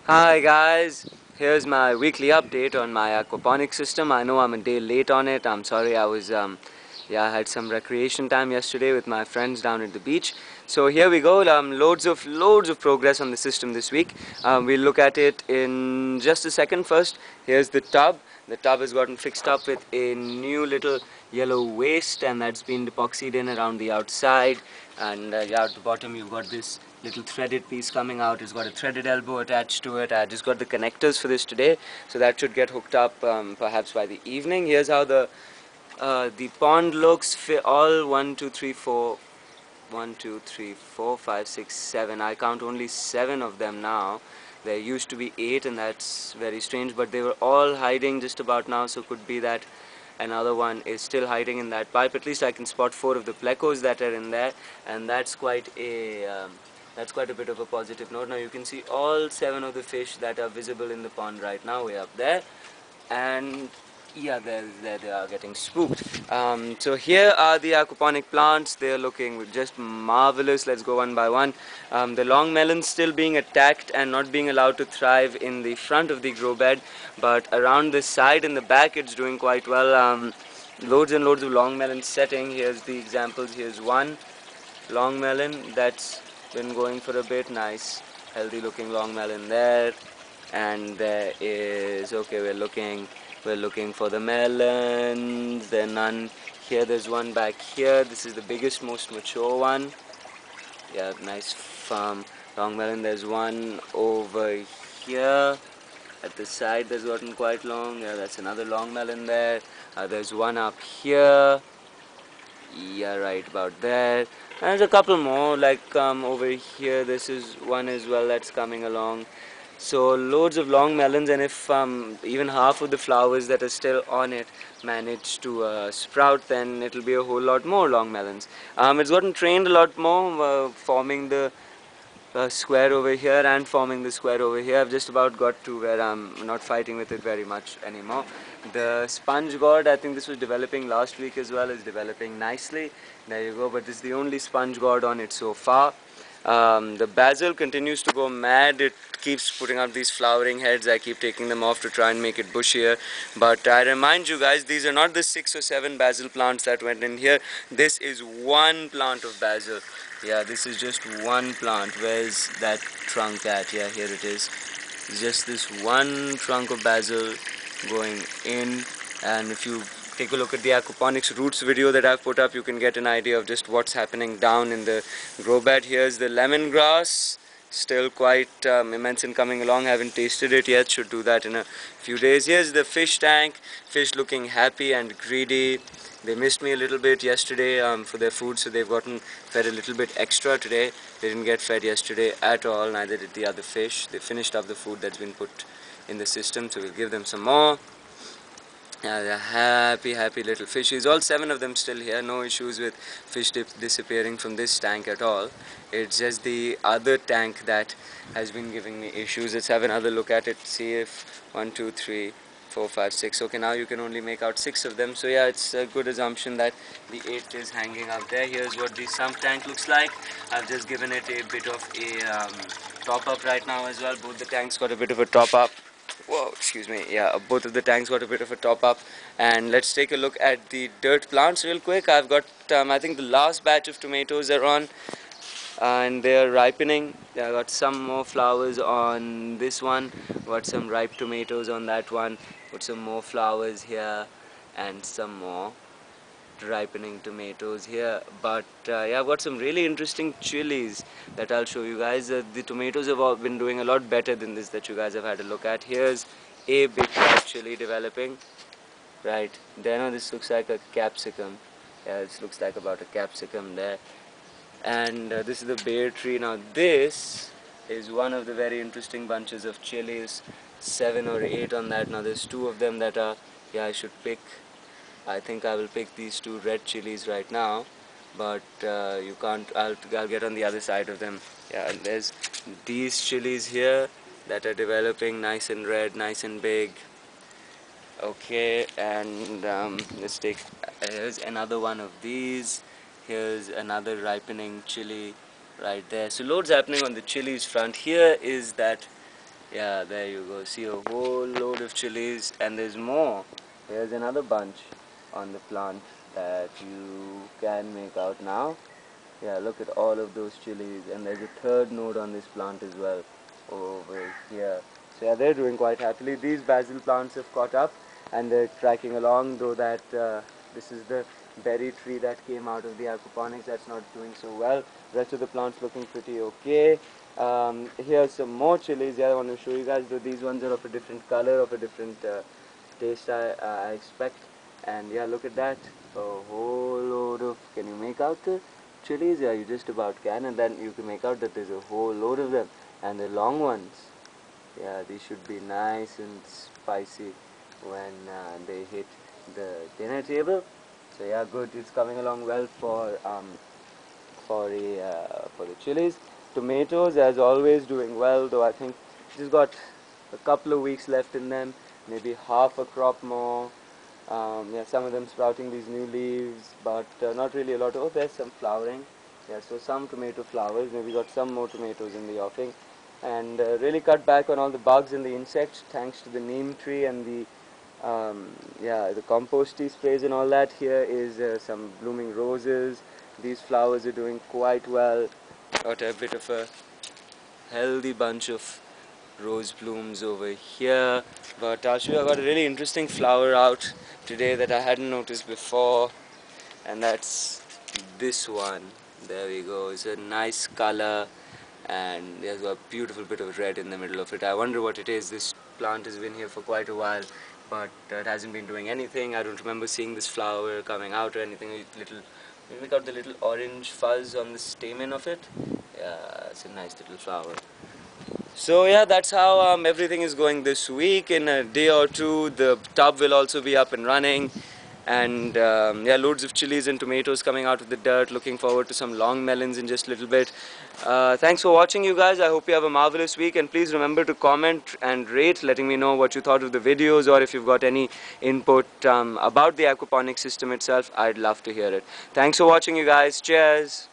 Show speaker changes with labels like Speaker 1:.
Speaker 1: Hi guys, here's my weekly update on my aquaponics system. I know I'm a day late on it. I'm sorry. I had some recreation time yesterday with my friends down at the beach. So here we go. Loads of progress on the system this week. We'll look at it in just a second. First, here's the tub. The tub has gotten fixed up with a new little yellow waste, and that's been epoxied in around the outside. And yeah, at the bottom you've got this little threaded piece coming out. It's got a threaded elbow attached to it. I just got the connectors for this today, so that should get hooked up perhaps by the evening. Here's how the pond looks. All 1, 2, 3, 4, 1, 2, 3, 4, 5, 6, 7. I count only 7 of them now. There used to be 8, and that's very strange, but they were all hiding just about now, so could be that another one is still hiding in that pipe. At least I can spot 4 of the plecos that are in there, and that's quite a bit of a positive note. Now you can see all 7 of the fish that are visible in the pond right now way up there, and yeah, there they are getting spooked. So here are the aquaponic plants. They're looking just marvelous. Let's go one by one. The long melons still being attacked and not being allowed to thrive in the front of the grow bed, but around the side and the back it's doing quite well. Loads and loads of long melons setting. Here's the examples. Here's one long melon that's been going for a bit. Nice healthy looking long melon there. And there is, okay, we're looking for the melons. There are none here. There's one back here. This is the biggest, most mature one. Yeah, nice firm long melon. There's one over here at the side that's gotten quite long. Yeah, that's another long melon there. There's one up here. Yeah, right about there. And there's a couple more like over here. This is one as well that's coming along. So loads of long melons, and if even half of the flowers that are still on it manage to sprout, then it'll be a whole lot more long melons. It's gotten trained a lot more, forming the square over here and forming the square over here. I've just about got to where I'm not fighting with it very much anymore. The sponge gourd, I think this was developing last week as well, is developing nicely. There you go, but this is the only sponge gourd on it so far. The basil continues to go mad. It keeps putting out these flowering heads. I keep taking them off to try and make it bushier. But I remind you guys, these are not the 6 or 7 basil plants that went in here. This is one plant of basil. Yeah, this is just one plant. Where's that trunk at? Yeah, here it is. It's just this one trunk of basil going in. And if you take a look at the aquaponics roots video that I've put up, you can get an idea of just what's happening down in the grow bed. Here's the lemongrass, still quite immense and coming along. Haven't tasted it yet, should do that in a few days. Here's the fish tank, fish looking happy and greedy. They missed me a little bit yesterday for their food, so they've gotten fed a little bit extra today. They didn't get fed yesterday at all, neither did the other fish. They finished up the food that's been put in the system, so we'll give them some more. Yeah, they're happy little fishies. All 7 of them still here. No issues with fish disappearing from this tank at all. It's just the other tank that has been giving me issues. Let's have another look at it. See if 1, 2, 3, 4, 5, 6. Okay, now you can only make out 6 of them. So yeah, it's a good assumption that the 8th is hanging out there. Here's what the sump tank looks like. I've just given it a bit of a top up right now as well. Both the tanks got a bit of a top up. Whoa, excuse me. Yeah, both of the tanks got a bit of a top up. And let's take a look at the dirt plants real quick. I've got I think the last batch of tomatoes are on, and they're ripening. I got some more flowers on this one, got some ripe tomatoes on that one, put some more flowers here, and some more ripening tomatoes here. But yeah, I've got some really interesting chilies that I'll show you guys. The tomatoes have all been doing a lot better than this that you guys have had a look at. Here's a big white chili developing right there. Now this looks like a capsicum. Yeah, this looks like about a capsicum there. And this is the bay tree. Now this is one of the very interesting bunches of chilies, 7 or 8 on that. Now there's 2 of them that are, yeah, I should pick. I think I will pick these 2 red chilies right now, but you can't. I'll get on the other side of them. Yeah, and there's these chilies here that are developing nice and red, nice and big. Okay, and let's take, here's another one of these. Here's another ripening chili right there. So loads happening on the chilies front. Here is that Yeah, there you go. See a whole load of chilies, and there's more. Here's another bunch on the plant that you can make out now. Yeah, look at all of those chilies, and there's a third node on this plant as well over here. So yeah, they're doing quite happily. These basil plants have caught up and they're tracking along, though that this is the berry tree that came out of the aquaponics that's not doing so well. Rest of the plants looking pretty okay. Here's some more chilies. Yeah, I want to show you guys, though these ones are of a different color, of a different taste I expect. And yeah, look at that, a whole load of, can you make out the chilies? Yeah, you just about can, and then you can make out that there's a whole load of them, and the long ones. Yeah, these should be nice and spicy when they hit the dinner table. So yeah, good. It's coming along well for the chilies. Tomatoes, as always, doing well. Though I think just got a couple of weeks left in them. Maybe half a crop more. Yeah, some of them sprouting these new leaves, but not really a lot. Oh, there's some flowering. Yeah, so some tomato flowers. Maybe got some more tomatoes in the offing, and really cut back on all the bugs and the insects thanks to the neem tree and the yeah, the compost tea sprays and all that. Here is some blooming roses. These flowers are doing quite well. Got a bit of a healthy bunch of rose blooms over here. But I'll show you, I got a really interesting flower out today that I hadn't noticed before, and that's this one. There we go. It's a nice color, and there's a beautiful bit of red in the middle of it. I wonder what it is. This plant has been here for quite a while, but it hasn't been doing anything. I don't remember seeing this flower coming out or anything. Little, we got the little orange fuzz on the stamen of it. Yeah, it's a nice little flower. So yeah, that's how everything is going this week. In a day or two, the tub will also be up and running, and yeah, loads of chilies and tomatoes coming out of the dirt. Looking forward to some long melons in just a little bit. Thanks for watching, you guys. I hope you have a marvelous week, and please remember to comment and rate, letting me know what you thought of the videos, or if you've got any input about the aquaponics system itself. I'd love to hear it. Thanks for watching, you guys. Cheers.